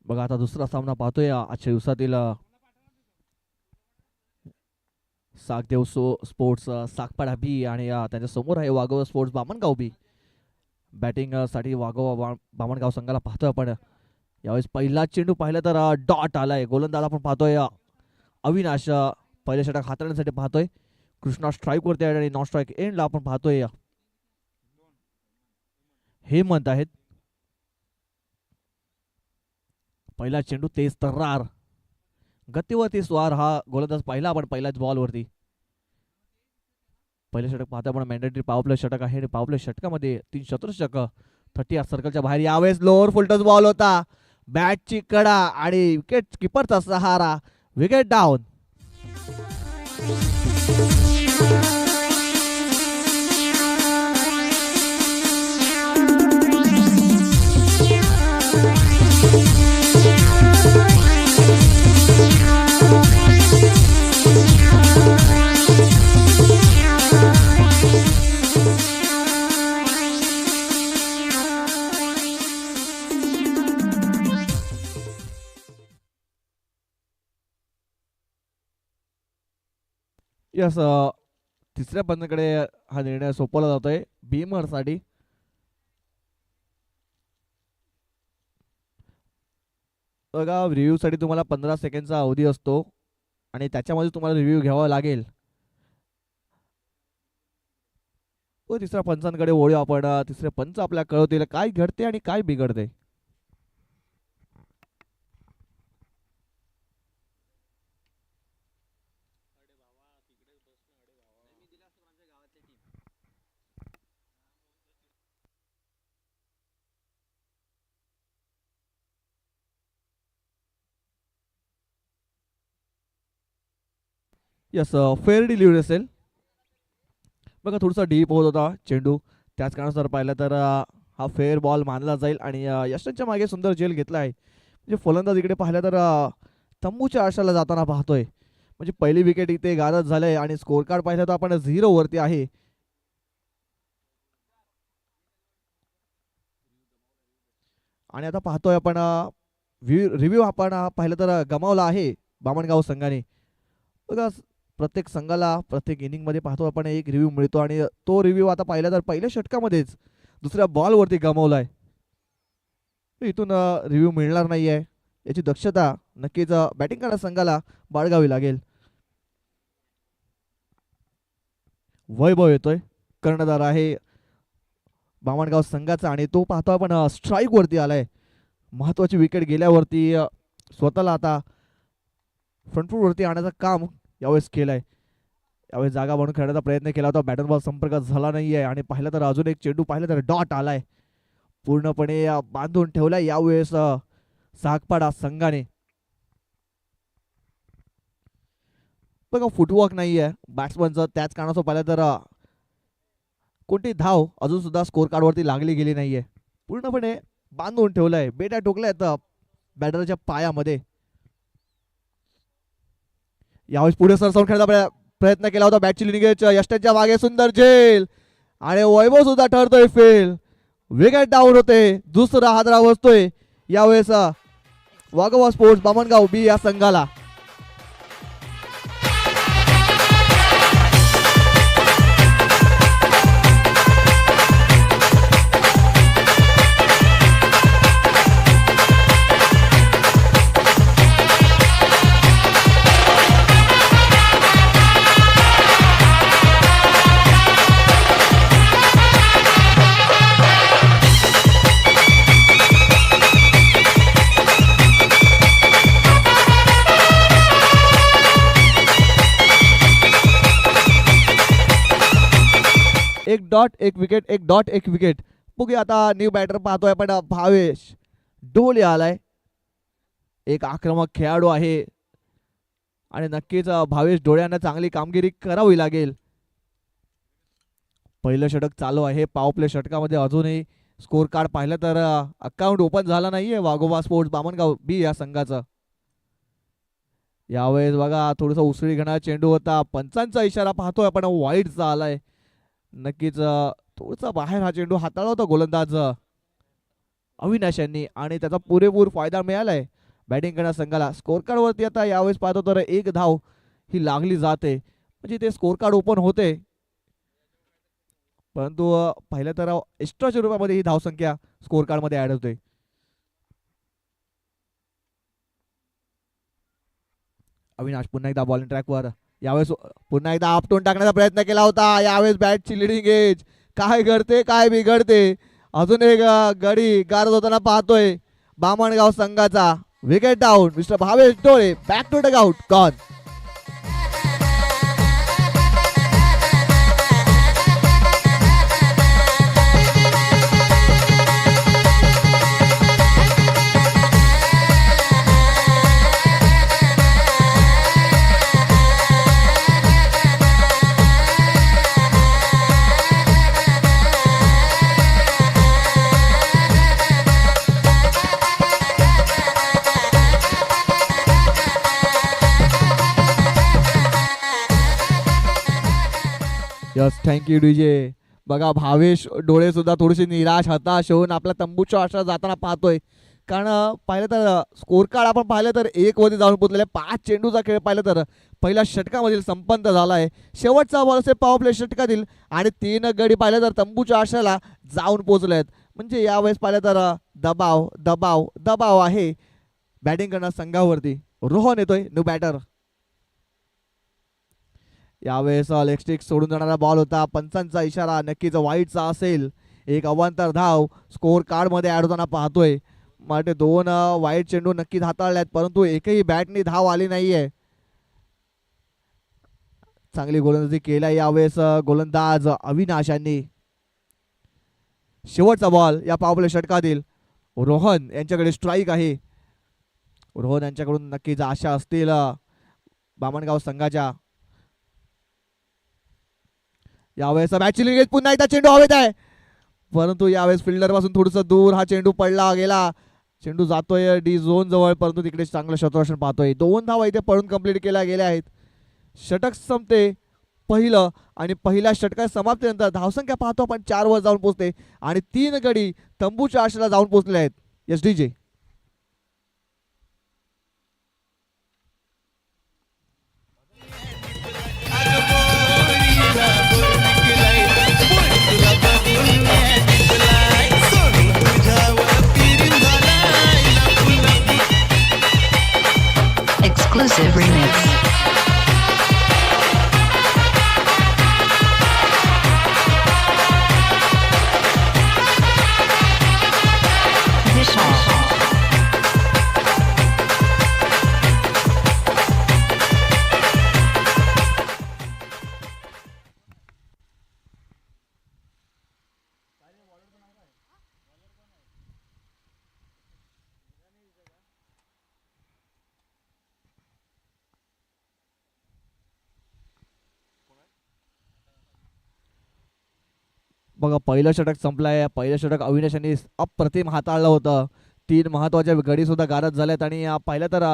बघा आता दुसरा सामना पाहतोय आजच्या दिवसातील सागदेव स्पोर्ट्स सागपाडा बी आणि त्यांच्या समोर आहे वाघोबा स्पोर्ट्स बामणगाव बी. बॅटिंग साठी वाघोबा बामणगाव संघाला पाहतोय आपण. यावेळेस पहिला चेंडू पाहिला तर डॉट आलाय. गोलंदाज आपण पाहतोय अविनाश पहिल्या षटक हाताळण्यासाठी पाहतोय. कृष्णा स्ट्राईक वरती आहे आणि नॉन स्ट्राईक एंडला आपण पाहतोय हेमंत आहेत. पहिला चेंडू तेज तर्रार गतीवरती स्वार हा गोलंदाज पाहिला आपण पहिल्याच बॉलवरती. पहिले षटक पाहता आपण मॅन्डेटरी पॉवर प्ले षटक आहे. पॉवर प्ले षटकामध्ये 3 शतक 30 सर्कलच्या बाहेर. यावेळेस लोअर फुलटच बॉल होता. बॅटची कडा आणि विकेट किपरचा सहारा. Wicket down. यस तिसऱ्या पंचाकडे हा निर्णय सोपवला जातोय भीमरसाठी. बघा रिव्ह्यू साठी तुम्हाला 15 सेकंडचा अवधी असतो आणि त्याच्यामध्ये तुम्हाला रिव्ह्यू घ्यावा लागेल. तिसऱ्या पंचांकडे वळू आपण. तिसरे पंच आपल्याला कळवतील काय घडते आणि काय बिघडते. यस फेअर डिलिव्हरी असेल. बघा थोडासा डीप होत होता चेंडू. त्याच कारणानुसार पाहिलं तर हा फेअर बॉल मानला जाईल आणि यशांच्या मागे सुंदर झेल घेतला आहे. म्हणजे फलंदाज इकडे पाहिलं तर तंबूच्या आशाला जाताना पाहतोय. म्हणजे पहिली विकेट इथे गारद झालंय आणि स्कोर कार्ड पाहिलं तर आपण 0 वरती आहे. आणि आता पाहतोय आपण रिव्ह्यू आपण पाहिलं तर गमावला आहे बामणगाव संघाने. बघा प्रत्येक संघाला प्रत्येक इनिंग मध्ये पाहतो आपण एक रिव्ह्यू मिळतो आणि तो रिव्ह्यू आता पाहिला तर पहिल्या षटकामध्येच दुसऱ्या बॉलवरती गमावलाय. इथून रिव्ह्यू मिळणार नाहीये याची दक्षता नक्कीच बॅटिंग करणाऱ्या संघाला बाळगावी लागेल. वैभव येतोय कर्णधार आहे बामणगाव संघाचा आणि तो पाहतो आपण स्ट्राईक वरती आलाय. महत्वाची विकेट गेल्यावरती स्वतःला आता फ्रंट वरती आणण्याचं काम यावेळेस केलंय. यावेळेस जागा बनवून खेळण्याचा प्रयत्न केला होता. बॅटर बॉल संपर्क झाला नाहीये आणि पाहिलं तर अजून एक चेंडू पाहिलं तर डॉट आलाय. पूर्णपणे बांधून ठेवलाय यावेळेस सागपाडा संघाने. बघा फुटवर्क नाहीये बॅट्समनचं. त्याच कारणाचं पाहिलं तर कोणती धाव अजून सुद्धा स्कोर कार्ड वरती लागली गेली नाहीये. पूर्णपणे बांधून ठेवलाय. बेट्या टोकल्यात बॅटरच्या पायामध्ये. यावेळेस पुढे सरसावून खेळण्याचा प्रयत्न केला होता. बॅटची लिनिंग यष्टांच्या मागे सुंदर झेल आणि वैभव सुद्धा ठरतोय फेल. विकेट डाऊन होते. दुसरा हादरा बसतोय यावेळेस वाघोबा स्पोर्ट्स बामणगाव बी या संघाला. एक डॉट एक विकेट एक डॉट एक विकेट. बघूया आता न्यू बॅटर पाहतोय आपण भावेश डोले आलाय. एक आक्रमक खेळाडू आहे आणि नक्कीच भावेश डोळ्यांना चांगली कामगिरी करावी लागेल. पहिलं षटक चालू आहे. पॉवर प्ले षटकामध्ये अजूनही स्कोर कार्ड पाहिलं तर अकाउंट ओपन झाला नाहीये वाघोबा स्पोर्ट्स बामणगाव बी या संघाचं. यावेळेस बघा थोडस उसळी घेणारा चेंडू होता. पंचांचा इशारा पाहतोय आपण वाईडचा आलाय. नक्कीच थोडासा बाहेर हा चेंडू हाताळला होता गोलंदाज. अविनाश यांनी आणि त्याचा पुरेपूर फायदा मिळालाय बॅटिंग करणाऱ्या संघाला. स्कोर कार्ड वरती आता यावेळेस पाहतो तर एक धाव ही लागली जाते, म्हणजे ते स्कोर कार्ड ओपन होते, परंतु पहिल्या तर एक्स्ट्राच्या रूपामध्ये ही धावसंख्या स्कोर कार्ड मध्ये ऍड होते. अविनाश पुन्हा एकदा बॉलिंग ट्रॅकवर, यावेळेस पुन्हा एकदा आपटून टाकण्याचा प्रयत्न केला होता. यावेळेस बॅटची लिडिंग एज, काय घडते काय बिघडते. अजून एक गडी गारद होताना पाहतोय बामणगाव संघाचा. Wicket down. Mister Bhavesh Dole back to dug out gone. Yes thank you DJ. बघा भावेश डोळे सुद्धा थोडीशी निराश हताश होऊन आपल्या तंबूच्या आशा जाताना पाहतोय. कारण पाहिलं तर स्कोर कार्ड आपण पाहिलं तर 1 वरती जाऊन पोहोचलेला आहे. 5 चेंडूचा खेळ पाहिलं तर पहिल्या षटकामधील संपन्न झाला आहे. शेवटचा बॉल असे पॉवर प्ले षटकातील आणि 3 गडी पाहिलं तर तंबूच्या आशाला जाऊन पोहोचले आहेत. म्हणजे यावेळेस पाहिलं तर दबाव दबाव दबाव आहे बॅटिंग करणाऱ्या संघावरती. रोहन येतोय न्यू बॅटर. यावेळेस लेग स्टिक सोडून जाणारा बॉल होता. पंचांचा इशारा नक्कीच वाईटचा असेल. एक अवांतर धाव स्कोर कार्ड मध्ये ऍड होताना पाहतोय. म्हणजे 2 वाईट चेंडू नक्कीच हाताळल्यात, परंतु एकही बॅटनी धाव आली नाहीये. चांगली गोलंदाजी केला यावेळेस गोलंदाज अविनाश यांनी. शेवटचा बॉल या पावले षटकातील. रोहन यांच्याकडे स्ट्राईक आहे. रोहन यांच्याकडून नक्कीच आशा असतील बामणगाव संघाच्या. यावेळेस मॅच लिंगेज पुन्हा एकदा चेंडू हवेत आहे, परंतु यावेळेस फिल्डर पासून थोडस दूर हा चेंडू पडला गेला. चेंडू जातोय डी झोन जवळ, परंतु तिकडे चांगलं शतरक्षण पाहतोय. 2 धावा इथे पळून कंप्लीट केल्या गेल्या आहेत. षटक संपते पहिलं आणि पहिल्या षटका समाप्तीनंतर धावसंख्या पाहतो आपण 4 वर जाऊन पोहोचते आणि 3 गडी तंबूच्या आशेला जाऊन पोहोचले आहेत. S D J Exclusive remix. Vishal. बघा पहिलं षटक संपलंय. पहिलं षटक अविनाश यांनी अप्रतिम हाताळलं होतं. 3 महत्वाच्या गडी सुद्धा गारद झाल्यात आणि पहिल्या तर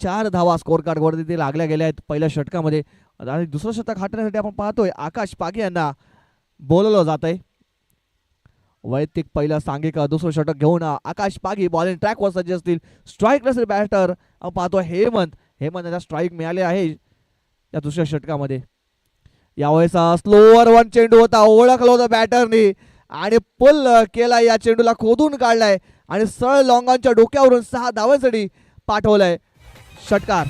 4 धावा स्कोर कार्ड वरती ते लागल्या गेल्या आहेत पहिल्या षटकामध्ये. आणि दुसरं षटक हाटण्यासाठी आपण पाहतोय आकाश पागे यांना बोलवलं जात आहे. वैयक्तिक पहिलं सांघिक दुसरं षटक घेऊन आकाश पागी बॉलिंग ट्रॅकवर सज्ज असतील. स्ट्राईक नसेल बॅटर आपण पाहतोय हेमंत यांना स्ट्राईक मिळाले आहे या दुसऱ्या षटकामध्ये. यावेळेस स्लोअर 1 चेंडू होता, ओळखलं होतं बॅटरनी आणि पुल केला. या चेंडूला खोदून काढलाय आणि सरळ लॉंगॉनच्या डोक्यावरून 6 धावांसाठी पाठवलंय. षटकार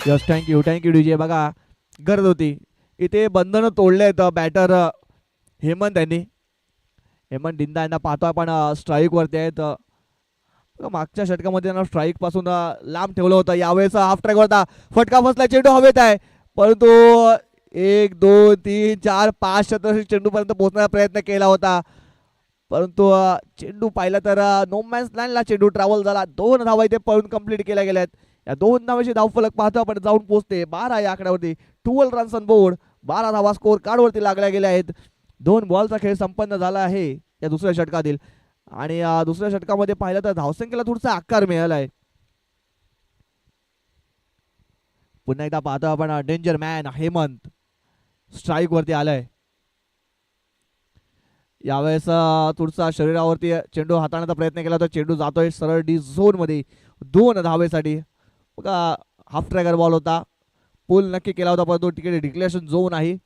यस थँक्यू डीजे. बघा गरज होती इथे, बंधनं तोडले आहेत बॅटर हेमंत यांनी. हेमंत डिंदा यांना पाहतो आपण स्ट्राईक वरती आहेत. मागच्या षटकामध्ये त्यांना स्ट्राईक पासून लांब ठेवलं होतं. यावेळेस हाफ ट्रॅक वरता फटका बसला, चेंडू हवेत आहे, परंतु 1 2 3 4 5 शतरक्षक चेंडू पर्यंत पोहोचण्याचा प्रयत्न केला होता, परंतु चेंडू पाहिला तर नो मॅन्स लँडला चेंडू ट्रॅव्हल झाला. 2 धावा इथे पळून कंप्लीट केल्या गेल्यात. या 2 धावेची धावफलक पाहतो आपण जाऊन पोहोचते 12 या आकड्यावरती. 12 रन्स ऑन बोर्ड. 12 धावा स्कोर कार्डवरती लागल्या गेल्या आहेत. 2 बॉलचा खेळ संपन्न झाला आहे या दुसऱ्या षटकातील. आणि या दुसऱ्या षटकामध्ये पाहिलं तर धावसंख्येला थोडासा आकार मिळाला आहे. पुन्हा एकदा पाहतो आपण डेंजर मॅन हेमंत स्ट्राईक वरती आलाय. यावेळेस थोडसा शरीरावरती चेंडू हाताळण्याचा प्रयत्न केला तर चेंडू जातोय सरळ डी झोन मध्ये 2 धावेसाठी. बघा हाफ ट्रॅगर बॉल होता. पुल नक्की केला होता परंतु तिकडे डिक्लेरेशन झोन आहे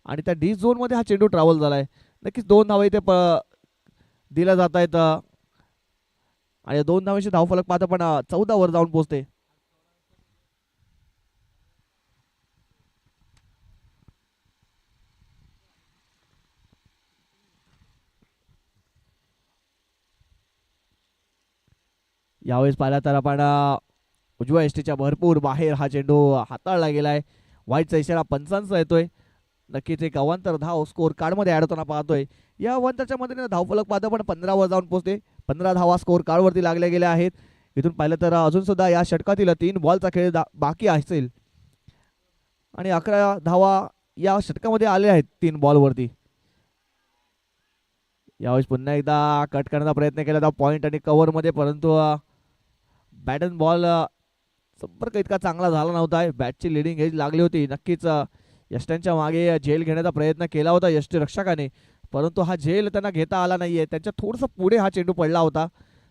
आणि त्या डी झोन मध्ये हा चेंडू ट्रॅव्हल झालाय. नक्कीच 2 धावा इथे दिल्या जात आहेत. आणि 2 धावेची धावफलक पाहता पण 14 वर जाऊन पोहोचते. यावेळेस पाहिला तर आपण उजव्या एसटीच्या भरपूर बाहेर हा चेंडू हाताळला गेलाय. वाईटचा इशारा पंचांचा येतोय. नक्कीच एक अवांतर धाव स्कोर कार्डमध्ये ऍड होताना पाहतोय. या अवांतरच्या मदतीने धावफलक पाहता पण 15 वर जाऊन पोहोचते. 15 धावा स्कोर कार्डवरती लागल्या गेल्या आहेत. इथून पाहिलं तर अजून सुद्धा या षटकातील 3 बॉलचा खेळ बाकी असेल आणि 11 धावा या षटकामध्ये आल्या आहेत 3 बॉलवरती. यावेळेस पुन्हा एकदा कट करण्याचा प्रयत्न केला होता पॉइंट आणि कव्हर मध्ये परंतु बॅट अँड बॉल संपर्क इतका चांगला झाला नव्हता. बॅटची लिडिंग एज लागली होती. नक्कीच यष्ट्यांच्या मागे झेल घेण्याचा प्रयत्न केला होता यष्टी रक्षकाने परंतु हा झेल त्यांना घेता आला नाहीये. त्यांच्या थोडंसं पुढे हा चेंडू पडला होता.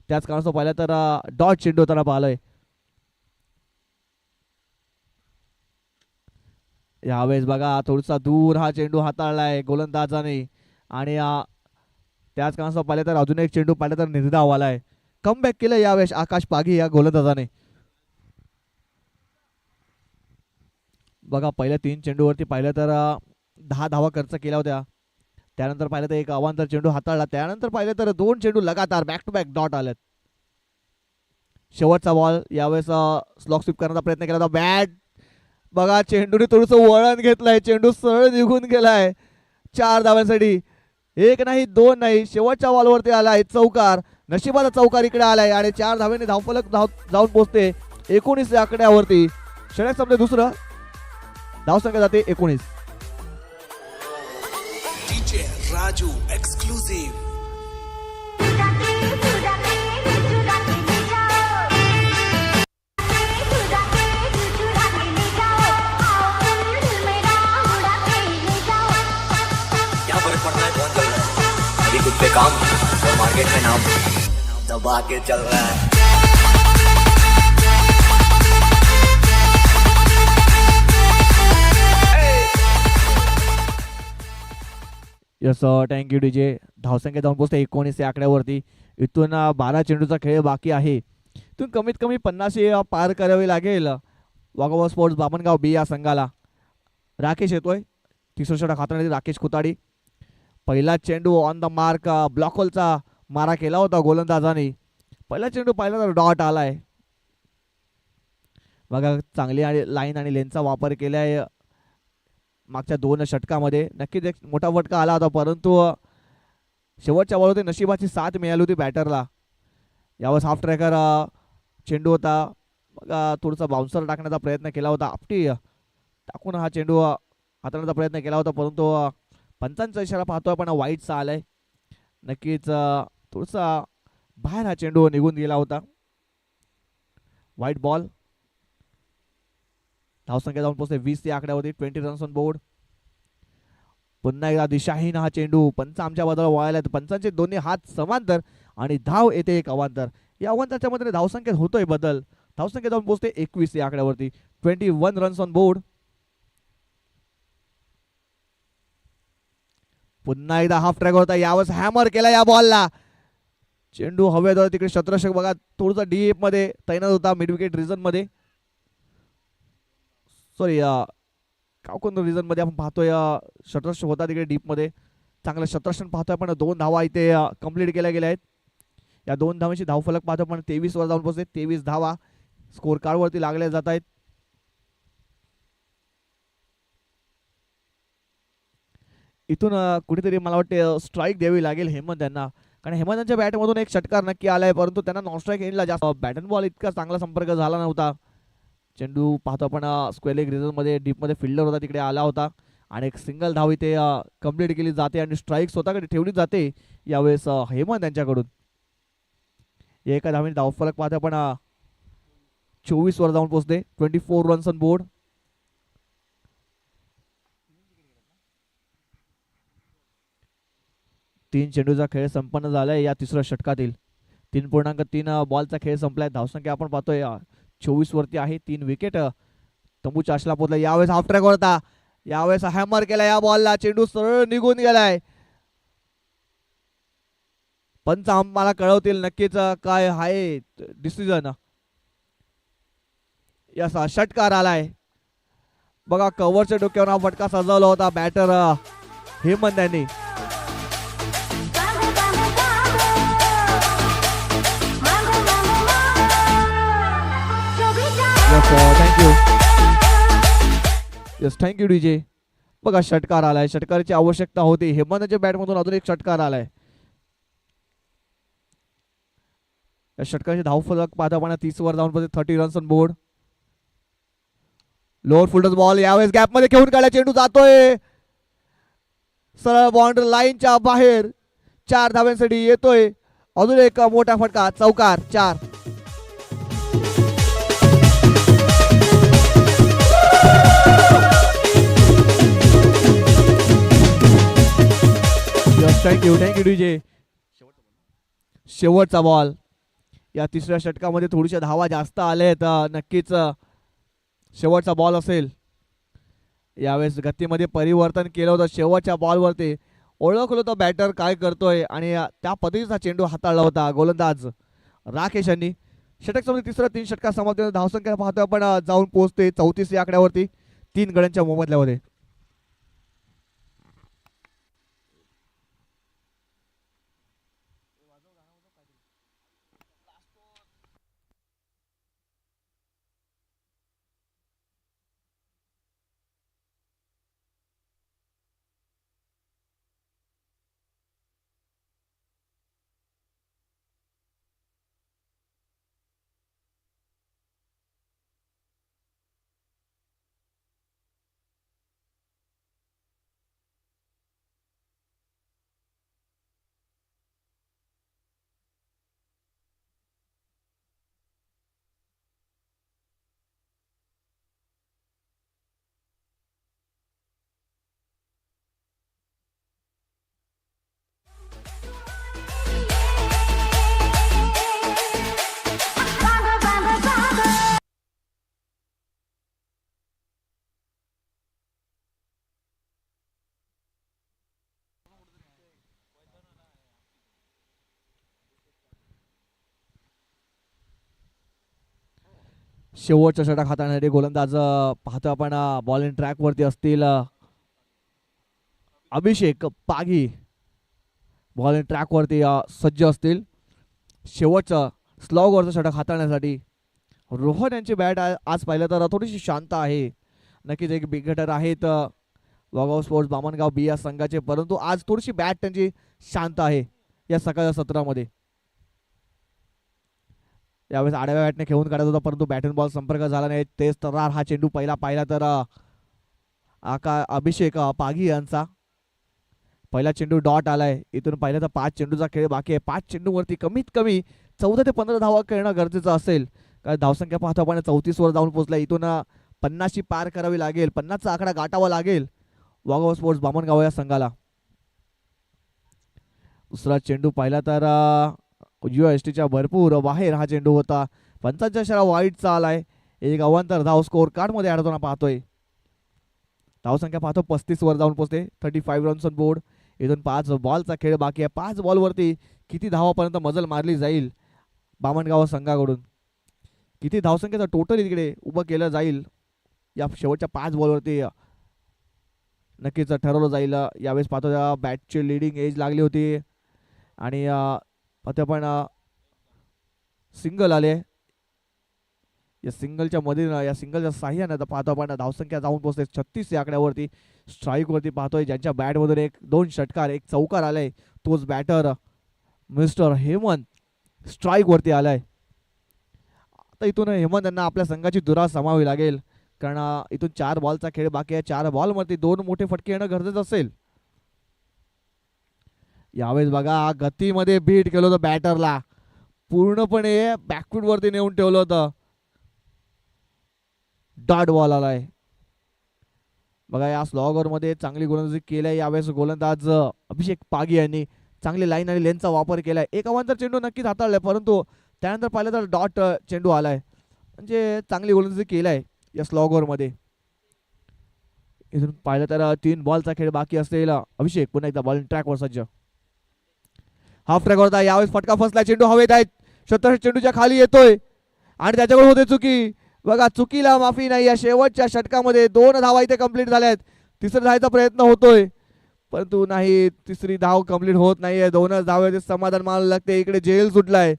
त्याच कारणास्तव पाहिलं तर डॉट चेंडू त्यांना पाहिलंय. यावेळेस बघा थोडासा दूर हा चेंडू हाताळलाय गोलंदाजाने आणि त्याच कारणास्तव पाहिलं तर अजून एक चेंडू पाहिलं तर निर्धाव आलाय. कमबॅक केलं यावेळेस आकाश पागी या गोलंदाजाने. बघा पहिल्या 3 चेंडूवरती पाहिलं तर 10 धावा खर्च केल्या होत्या. त्यानंतर पाहिलं तर एक अवांतर चेंडू हाताळला. त्यानंतर पाहिलं तर 2 चेंडू लगातार बॅक टू बॅक डॉट आलेत. शेवटचा बॉल यावेळेस स्लॉक स्वीप करण्याचा प्रयत्न केला होता. बॅट बघा चेंडूने थोडंसं वळण घेतलंय. चेंडू सरळ निघून गेलाय 4 धावांसाठी. 1 नाही 2 नाही शेवटच्या बॉलवरती आलाय चौकार. नशिबाचा चौकार इकडे आलाय आणि 4 धावेने धावफलक जाऊन पोहोचते 19 या आकड्यावरती. षटक संपले दुसरं. धावसंख्या जाते 19. DJ Raju exclusive. क्या फर्क पड़ता है कौन चल रहा है अभी खुद पे काम और मार्केट में नाम दबा के चल रहा है. Yes thank you DJ. धावसंख्या जाऊन पोहोचते 19 या आकड्यावरती. इथून 12 चेंडूचा खेळ बाकी आहे. इथून कमीत कमी 50 पार करावे लागेल वाघोबा स्पोर्ट्स बामणगाव बी या संघाला. राकेश येतोय. तिसरं षटक हाताळण्यासाठी राकेश खुताडी. पहिला चेंडू ऑन द मार्क ब्लॉक होलचा मारा केला होता गोलंदाजाने. पहिला चेंडू पाहिला तर डॉट आलाय. बघा चांगली आणि लाईन आणि लेनचा वापर केलाय मागच्या 2 षटकामध्ये. नक्कीच एक मोठा फटका आला होता परंतु शेवटच्या बॉलवरती नशिबाची साथ मिळाली होती बॅटरला. यावेळेस हाफ ट्रॅकर चेंडू होता. बघा थोडासा बाउन्सर टाकण्याचा प्रयत्न केला होता. आपटी टाकून हा चेंडू हाताळण्याचा प्रयत्न केला होता परंतु पंचांचा इशारा पाहतोय पण वाईटचा आलाय. नक्कीच थोडासा बाहेर हा चेंडू निघून गेला होता. वाईट बॉल. धावसंख्या जाऊन पोहोचते 20 या आकड्यावरती. 20 रन्स ऑन बोर्ड. पुन्हा एकदा दिशाहीन हा चेंडू. पंच आमच्या बाजूला वळायला. पंचांचे दोन्ही हात समांतर आणि धाव येते एक अवांतर. या अवांतरच्या मध्ये धावसंख्येत होतोय बदल. धावसंख्या जाऊन पोहोचते 21 या आकड्यावरती. 21 रन्स ऑन बोर्ड. पुन्हा एकदा हाफ ट्रॅक होता. यावेळेस हॅमर केला या बॉलला. चेंडू हवेत होता. तिकडे शतरक्षक बघा थोडासा डीप मध्ये तैनात होता मिड विकेट रिजन मध्ये. सॉरी कावकोन रिजन मध्ये आपण पाहतोय शतरक्षक होता तिकडे डीप मध्ये. चांगलं शतरक्षण पाहतोय पण 2 धावा इथे कंप्लीट केल्या गेल्या आहेत. या 2 धावांची धावफलक पाहतोय पण 23 वर जाऊन पोहोचते. 23 धावा स्कोर कार्ड वरती लागल्या जात आहेत. इथून कुठेतरी मला वाटते स्ट्राईक द्यावी लागेल हेमंत यांना कारण हेमंत यांच्या बॅटमधून एक षटकार नक्की आलाय परंतु त्यांना नॉन स्ट्राईक एंडला जास्त बॅट अँड बॉल इतका चांगला संपर्क झाला नव्हता. चेंडू पाहतो आपण स्क्वेअर लेग मध्ये डीपमध्ये फिल्डर होता तिकडे आला होता आणि एक सिंगल धाव इथे कंप्लीट केली जाते आणि स्ट्राईक स्वतःकडे ठेवली जाते यावेळेस हेमंत यांच्याकडून. एका धावीने धावफलक पाहतो आपण 24 वर जाऊन पोहोचते. 24 रन्स ऑन बोर्ड. तीन चेंडूचा खेळ संपन्न झालाय या तिसऱ्या षटकातील. 3.3 बॉलचा खेळ संपलाय. धावसंख्या आपण पाहतोय 24 वरती आहे. 3 विकेट तंबूच्या आशला पोहोचला. यावेळेस हाफ ट्रॅक होता. यावेळेस हॅमर केला या बॉलला. चेंडू सरळ निघून गेलाय. पंच आम्हाला कळवतील नक्कीच काय आहे डिसिजन. याचा षटकार आलाय बघा. कव्हरच्या डोक्यावर हा फटका सजवला होता बॅटर हेमंत यांनी. थँक्यू. Yes thank you DJ. बघा षटकार आलाय. षटकाराची आवश्यकता होती. हेमंतच्या बॅटमधून अजून एक षटकार आलाय. या षटकाराची धावफलक पाहता आपण 30 वर जाऊन 30 रन्स ऑन बोर्ड. लोअर फुल्डर बॉल यावेळेस गॅप मध्ये खेळून काढला. चेंडू जातोय सरळ बाउंड्री लाईनच्या बाहेर. 4 धाव्यांसाठी येतोय. अजून एक मोठा फटका. चौकार. 4. Thank you DJ. शेवटचा बॉल. या तिसऱ्या षटकामध्ये थोडीशा धावा जास्त आल्यात. नक्कीच शेवटचा बॉल असेल. यावेळेस गतीमध्ये परिवर्तन केलं होतं शेवटच्या बॉलवरती. ओळखलं होतं बॅटर काय करतोय आणि त्या पद्धतीचा चेंडू हाताळला होता गोलंदाज राकेश यांनी. षटक समोर तिसरा 3 षटका समाप्त. धावसंख्या पाहतोय आपण जाऊन पोहोचते 34 या आकड्यावरती 3 गड्यांच्या मोबदल्यामध्ये. शेवटच्या षटक हाताळणारे गोलंदाज पाहतो आपण बॉलिंग ट्रॅक वरती असतील. अभिषेक पागी बॉलिंग ट्रॅक वरती सज्ज असतील शेवटचं स्लॉगवरचं षटक हाताळण्यासाठी. रोहन यांची बॅट आज पाहिलं तर थोडीशी शांत आहे. नक्कीच एक बिगेटर आहेत वाघाव स्पोर्ट्स बामणगाव बी या संघाचे, परंतु आज थोडीशी बॅट त्यांची शांत आहे या सकाळच्या सत्रामध्ये. यावेळेस आडव्या बॅटने खेळून काढत होता परंतु बॅट अँड बॉल संपर्क झाला नाही. तेच तरार हा चेंडू पहिला पाहिला तर अभिषेक पागी यांचा पहिला चेंडू डॉट आलाय. इथून पाहिलं तर 5 चेंडूचा खेळ बाकी आहे. 5 चेंडूवरती कमीत कमी 14 ते 15 धावा खेळणं गरजेचं असेल. कारण धावसंख्या पाहतो आपण 34 वर जाऊन पोहोचला. इथून 50 पार करावी लागेल. 50चा आकडा गाठावा लागेल वाघाव स्पोर्ट्स बामणगाव या संघाला. दुसरा चेंडू पाहिला तर USTच्या भरपूर बाहेर हा चेंडू होता. 50च्या इशारा वाईटचा आलाय. एक अवांतर धाव स्कोर कार्ड मध्ये अडवताना पाहतोय. धावसंख्या पाहतो 35 वर जाऊन पोहोचते. 35 रन्स ऑन बोर्ड. इथून 5 बॉलचा खेळ बाकी आहे. 5 बॉलवरती किती धावापर्यंत मजल मारली जाईल बामणगाव संघाकडून, किती धावसंख्येचं टोटल इकडे उभं केलं जाईल या शेवटच्या 5 बॉलवरती नक्कीच ठरवलं जाईल. यावेळेस पाहतो बॅटची लिडिंग एज लागली होती आणि पाहतो आपण सिंगल आले. या सिंगलच्या मध्ये या सिंगलच्या साह्यानं पाहतो आपण धावसंख्या जाऊन पोहोचते 36 या आकड्यावरती. स्ट्राईक वरती पाहतोय ज्यांच्या बॅटमधून 2 षटकार 1 चौकार आलाय तोच बॅटर मिस्टर हेमंत स्ट्राईक वरती आलाय. आता इथून हेमंत यांना आपल्या संघाची दुरा समावी लागेल, कारण इथून 4 बॉलचा खेळ बाकी आहे. 4 बॉलमध्ये 2 मोठे फटके येणं गरजेचं असेल. यावेळेस बघा गतीमध्ये बीट केलं होतं बॅटरला, पूर्णपणे बॅकफूट वरती नेऊन ठेवलं होतं. डॉट बॉल आलाय बघा. या स्लॉगर मध्ये चांगली गोलंदाजी केली यावेळेस गोलंदाज अभिषेक पागी यांनी चांगली लाईन आणि लेनचा वापर केलाय. एक अवांतर चेंडू नक्कीच हाताळलाय, परंतु त्यानंतर पाहिलं तर डॉट चेंडू आलाय, म्हणजे चांगली गोलंदाजी केलाय या स्लॉगर मध्ये. इथून पाहिलं तर 3 बॉलचा खेळ बाकी असेल. अभिषेक पुन्हा एकदा बॉलिंग ट्रॅकवर सज्ज, हाफ ट्रॅक होता. यावेळेस फटका फसला, चेंडू हवेत आहेत, शतरंज चेंडूच्या खाली येतोय आणि त्याच्याकडून होते चुकी. बघा चुकीला माफी नाही. या शेवटच्या षटकामध्ये 2 धावा इथे कंप्लीट झाल्यात. तिसऱ्या धावेचा प्रयत्न होतोय, परंतु नाही, तिसरी धाव कंप्लीट होत नाहीये. 2च धावे समाधान मानायला लागते. इकडे झेल सुटलाय,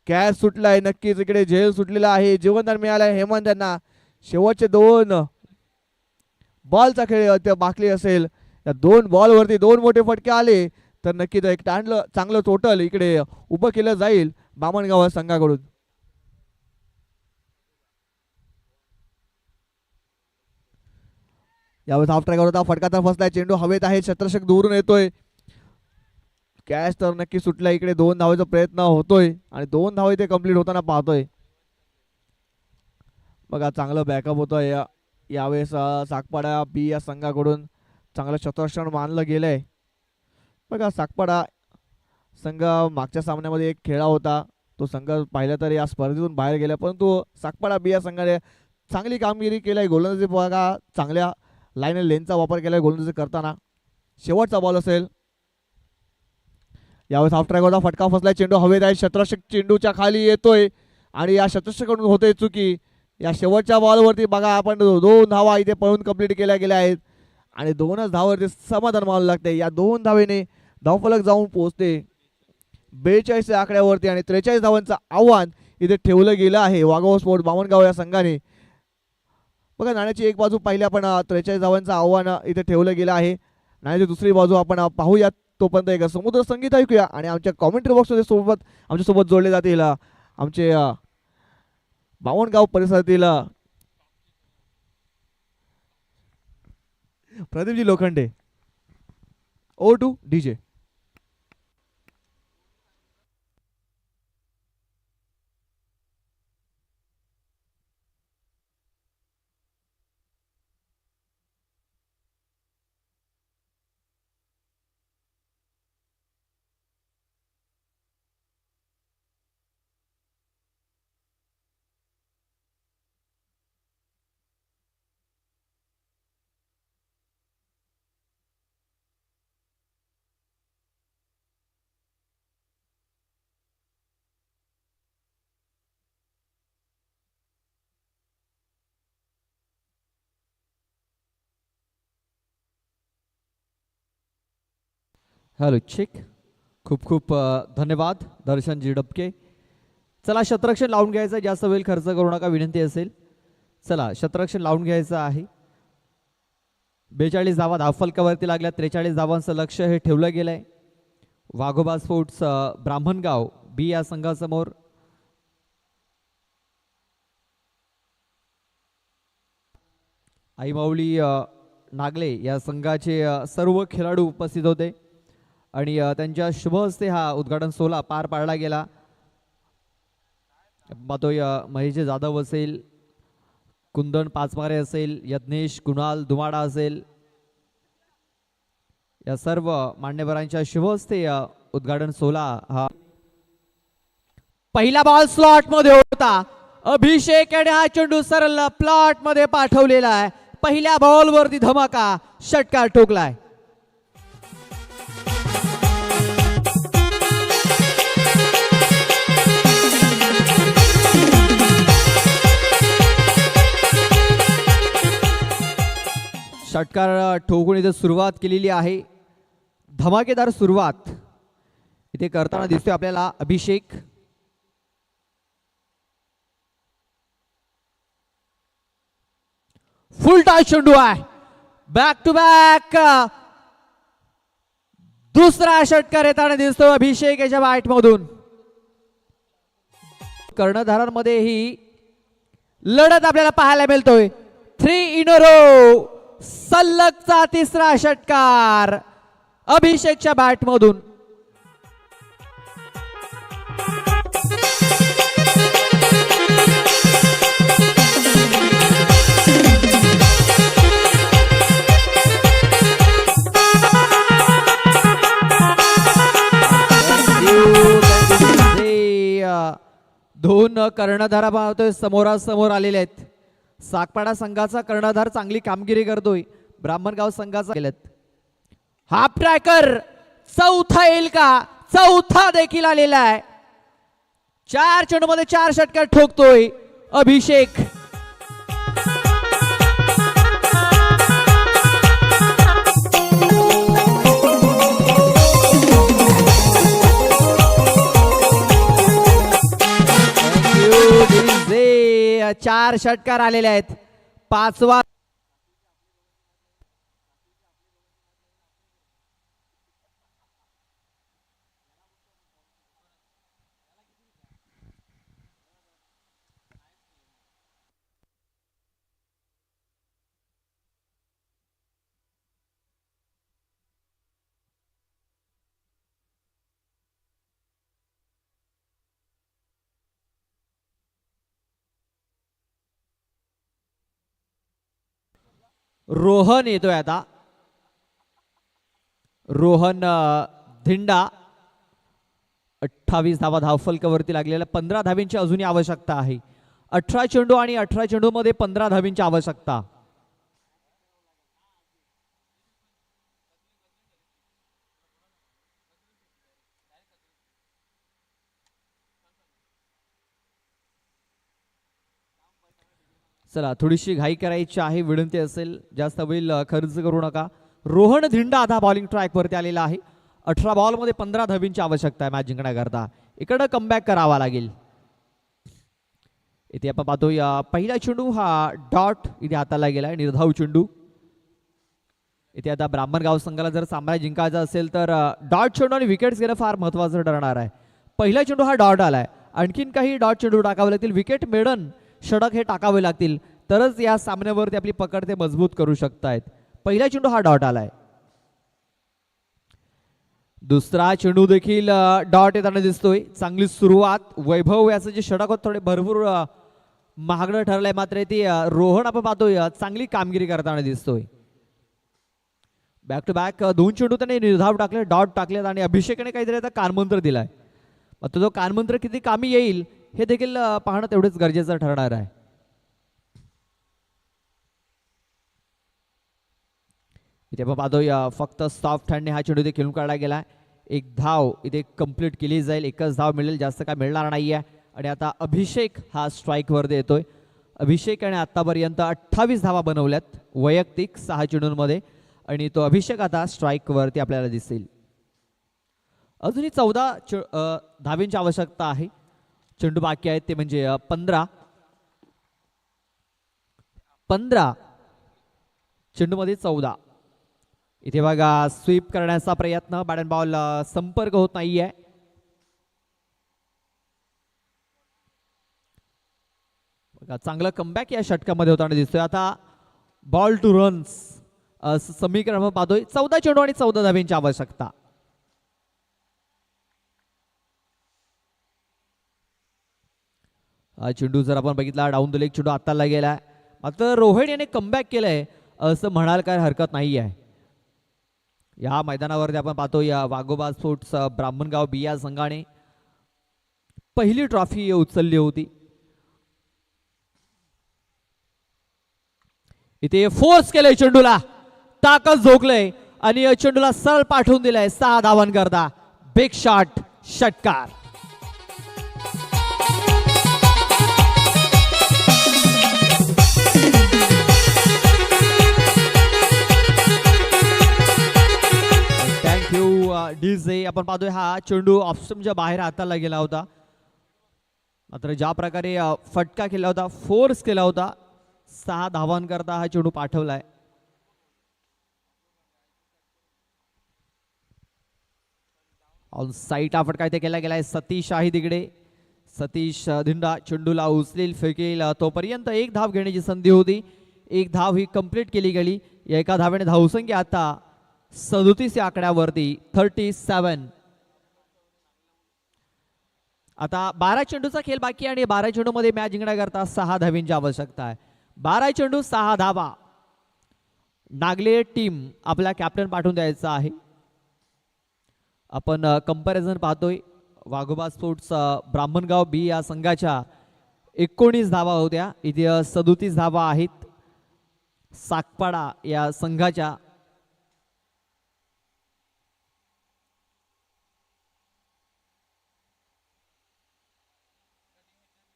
कॅच सुटलाय, नक्कीच इकडे झेल सुटलेला आहे. जीवनदान मिळालंय हेमंत यांना. शेवटचे 2 बॉलचा खेळ बाकी असेल. या 2 बॉलवरती 2 मोठे फटके आले तर नक्कीच एक चांगलं टोटल इकडे उभं केलं जाईल बामणगाव संघाकडून. यावेळेस हाफ ट्रॅकवर होता, फटका तर फसलाय, चेंडू हवेत आहे, शतरक्षक दूरून येतोय, कॅच तर नक्की सुटलाय. इकडे 2 धावेचा प्रयत्न होतोय आणि 2 धावे इथे कंप्लीट होताना पाहतोय. बघा चांगलं बॅकअप होतोय. यावेळेस सागपाडा बी या संघाकडून चांगलं शतरक्षण मानलं गेलंय. बघा सागपाडा संघ मागच्या सामन्यामध्ये एक खेळा होता, तो संघ पाहिला तर या स्पर्धेतून बाहेर गेला, परंतु सागपाडा बी या संघाने चांगली कामगिरी केली. गोलंदाजी बघा चांगल्या लाईन आणि लेनचा वापर केलाय गोलंदाजी करताना. शेवटचा बॉल असेल. यावेळेस हाफ ट्रॅक होता, फटका फसलाय, चेंडू हवेत आहे, शतरक्षक चेंडूच्या खाली येतोय आणि या शतरक्षकडून होते चुकी. या शेवटच्या बॉलवरती बघा आपण 2 धावा इथे पळून कंप्लीट केल्या गेल्या आहेत आणि 2च धावावरती समाधान मानावं लागते. या 2 धावेने धावफलक जाऊन पोहोचते 42 आकड्यावरती आणि 43 धावांचं आव्हान इथे ठेवलं गेलं आहे वाघोबा स्पोर्ट बामणगाव या संघाने. बघा नाण्याची एक बाजू पाहिली आपण, 43 धावांचं आव्हान इथे ठेवलं गेलं आहे. नाण्याची दुसरी बाजू आपण पाहूयात. तोपर्यंत एक समुद्र संगीत ऐकूया आणि आमच्या कॉमेंट्री बॉक्समध्ये आमच्यासोबत जोडले जातील आमचे बामणगाव परिसरातील Pradeepji Lokhande. Oh to DJ. Hello check. खूप खूप धन्यवाद दर्शन जी डबके. चला शतरक्षण लावून घ्यायचं, जास्त वेळ खर्च करू नका विनंती असेल. चला शतरक्षण लावून घ्यायचं आहे. 42 धावा धावफलकावरती लागल्या. 43 धावांचं लक्ष हे ठेवलं गेलं आहे वाघोबा स्पोर्ट्स ब्राह्मणगाव बी या संघासमोर. आईमाऊली नागले या संघाचे सर्व खेळाडू उपस्थित होते आणि त्यांच्या शुभ हस्ते हा उद्घाटन सोहळा पार पाडला गेला. पाहतोय महेश जाधव असेल, कुंदन पाचमारे असेल, यज्ञेश कुणाल दुमाडा असेल, या सर्व मान्यवरांच्या शुभ हस्ते उद्घाटन सोहळा हा. पहिला बॉल स्लॉट मध्ये होता. अभिषेक याने हा चेंडू सरळ प्लॉट मध्ये पाठवलेला आहे. पहिल्या बॉल वरती धमाका षटकार ठोकलाय. षटकार ठोकून इथे सुरुवात केलेली आहे. धमाकेदार सुरुवात इथे करताना दिसतोय आपल्याला अभिषेक. फुल टॉस चेंडू आहे. बॅक टू बॅक दुसरा षटकार येताना दिसतो अभिषेक याच्या बॅट मधून. कर्णधारांमध्ये ही लढत आपल्याला पाहायला मिळतोय. 3 in a row सलगचा तिसरा षटकार अभिषेकच्या बॅट मधून. दोन कर्णधार पाहतोय समोरासमोर आलेले आहेत. सागपाडा संघाचा कर्णधार चांगली कामगिरी करतोय. ब्राह्मणगाव संघाचा केलेत. हाफ ट्रॅकर चौथा येईल का? चौथा देखील आलेला आहे. 4 चेंडूमध्ये 4 षटकार ठोकतोय अभिषेक. चार षटकार आलेले आहेत. 5वा रोहन येतोय आता. रोहन धिंडा 28 धावा धावफलकावरती लागलेल्या. 15 धावींची अजूनही आवश्यकता आहे. 18 चेंडू आणि 18 चेंडू मध्ये 15 धावींची आवश्यकता. चला थोडीशी घाई करायची आहे. विनंती असेल जास्त वेळ खर्च करू नका. रोहन धिंडा आता बॉलिंग ट्रॅक वरती आलेला आहे. 18 बॉल मध्ये 15 धावींची आवश्यकता आहे मॅच जिंकण्याकरता. इकडं कमबॅक करावा लागेल. इथे आपण पाहतो पहिला चेंडू हा डॉट इथे हाताला गेलाय. निर्धाव चेंडू. इथे आता ब्राह्मणगाव संघाला जर सामना जिंकायचा असेल तर डॉट चेंडू आणि विकेट्स घेणं फार महत्वाचं ठरणार आहे. पहिला चेंडू हा डॉट आलाय. आणखीन काही डॉट चेंडू टाकावे लागतील. विकेट मेडन षटक हे टाकावे लागतील तरच या सामन्यावरती आपली पकड ते मजबूत करू शकतायत. पहिला चेंडू हा डॉट आलाय. दुसरा चेंडू देखील डॉट येताना दिसतोय. चांगली सुरुवात. वैभव याचं जे षटक होत थोडे भरपूर महागडं ठरलंय. मात्र ती रोहन आपण पाहतोय चांगली कामगिरी करताना दिसतोय. बॅक टू बॅक 2 चेंडू त्याने निर्धाव टाकले, डॉट टाकलेत आणि अभिषेकाने काहीतरी आता कानमंत्र दिलाय. मात्र तो कानमंत्र किती कामी येईल हे देखील पाहणं तेवढंच गरजेचं ठरणार आहे. इथे आपण पाहतोय फक्त सॉफ्ट हँडने हा चेंडू इथे खेळून काढला गेला. 1 धाव इथे कंप्लीट केली जाईल. 1च धाव मिळेल, जास्त काय मिळणार नाहीये. आणि आता अभिषेक हा स्ट्राईक वरती येतोय. अभिषेकाने आतापर्यंत 28 धावा बनवल्यात वैयक्तिक 6 चेंडूंमध्ये आणि तो अभिषेक आता स्ट्राईक वरती आपल्याला दिसेल. अजूनही 14 धावींची आवश्यकता आहे. चेंडू बाकी आहेत ते म्हणजे 15 चेंडूमध्ये 14. इथे बघा स्वीप करण्याचा प्रयत्न. बॅट अँड बॉल संपर्क होत नाहीये. बघा चांगलं कमबॅक या षटकामध्ये होताना दिसतोय. आता बॉल टू रन्स समीकरण पाहतोय. 14 चेंडू आणि 14 धावींची आवश्यकता. हा चेंडू जर आपण बघितला डाऊन द लेग चेंडू आत्ताला गेलाय. मात्र रोहित याने कमबॅक केलंय असं म्हणायला काय हरकत नाही आहे. या मैदानावरती आपण पाहतो या वाघोबा स्पोर्ट्स ब्राह्मणगाव बिया संघाने पहिली ट्रॉफी उचलली होती. इथे फोर्स केलंय चेंडूला, ताकद झोकलंय आणि चेंडूला सरळ पाठवून दिलाय 6 धावांकरता. बिग शॉट, षटकार. डीजे आपण पाहतोय हा चेंडू ऑप्शनच्या बाहेर हाताला गेला होता. मात्र ज्या प्रकारे फटका केला होता, फोर्स केला होता, 6 धावांकरता हा चेंडू पाठवलाय. ऑन साईट हा फटका इथे केला गेलाय. सतीश आहे तिकडे. सतीश धिंडा चेंडूला उचलेल फेकेल तोपर्यंत एक धाव घेण्याची संधी होती. एक धाव ही कंप्लीट केली गेली. या एका धावेने धावसंख्या आता 37 या आकड्यावरती 37. आता 12 चेंडूचा खेळ बाकी आणि 12 चेंडू मध्ये मॅच जिंकण्याकरता 6 धावींची आवश्यकता आहे. 12 चेंडू 6 धावा. नागले टीम आपला कॅप्टन पाठवून द्यायचा आहे. आपण कंपॅरिझन पाहतोय. वाघोबा स्पोर्ट्स ब्राह्मणगाव बी या संघाच्या 19 धावा होत्या. इथे 37 धावा आहेत साकपाडा या संघाच्या.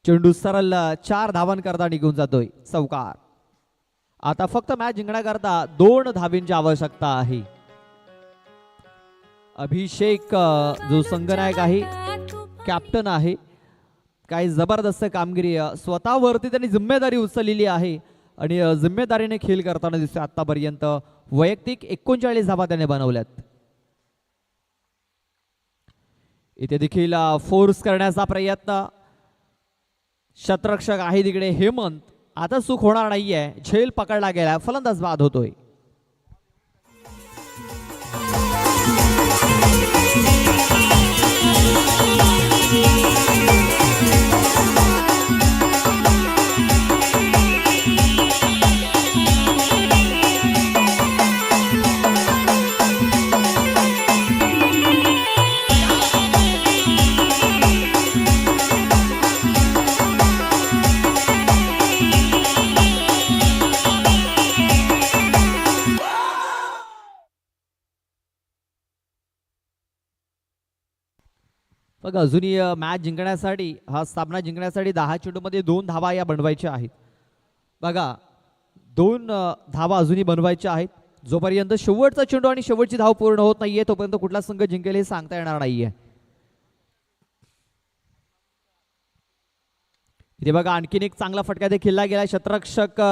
चेंडू सरळ 4 धावांकरता निघून जातोय. चौकार. आता फक्त मॅच जिंकण्याकरता 2 धावींची आवश्यकता आहे. अभिषेक जो संघनायक आहे कॅप्टन आहे काही जबरदस्त कामगिरी स्वतःवरती त्यांनी जिम्मेदारी उचललेली आहे आणि जिम्मेदारीने खेळ करताना दिसतोय. आतापर्यंत वैयक्तिक 39 धावा त्याने बनवल्यात. इथे देखील फोर्स करण्याचा प्रयत्न. शतरक्षक आहे तिकडे हेमंत. आता चूक होणार नाहीये. झेल पकडला गेला. फलंदाज बाद होतोय. बघा अजूनही मॅच जिंकण्यासाठी हा सामना जिंकण्यासाठी 10 चेंडूमध्ये 2 धावा या बनवायच्या आहेत. बघा 2 धावा अजूनही बनवायच्या आहेत. जोपर्यंत शेवटचा चेंडू आणि शेवटची धाव पूर्ण होत नाहीये तोपर्यंत कुठला संघ जिंकेल हे सांगता येणार नाहीये. इथे बघा आणखीन एक चांगला फटका ते खेळला गेला. शतरक्षक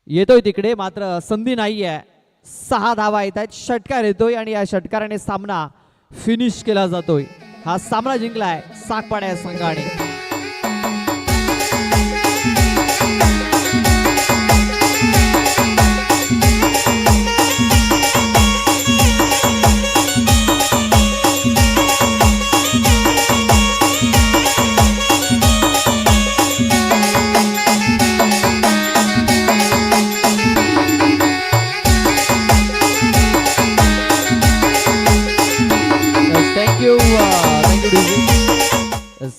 येतोय तिकडे मात्र संधी नाहीये. 6 धावा येत आहेत. षटकार येतोय आणि या षटकाराने सामना फिनिश केला जातोय. हा सामना जिंकलाय साकपाडा या संघाने.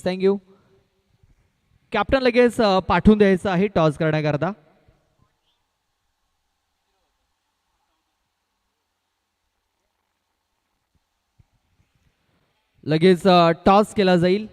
थँक्यू. कॅप्टन लगेच पाठवून द्यायचं आहे टॉस करण्याकरता. लगेच टॉस केला जाईल.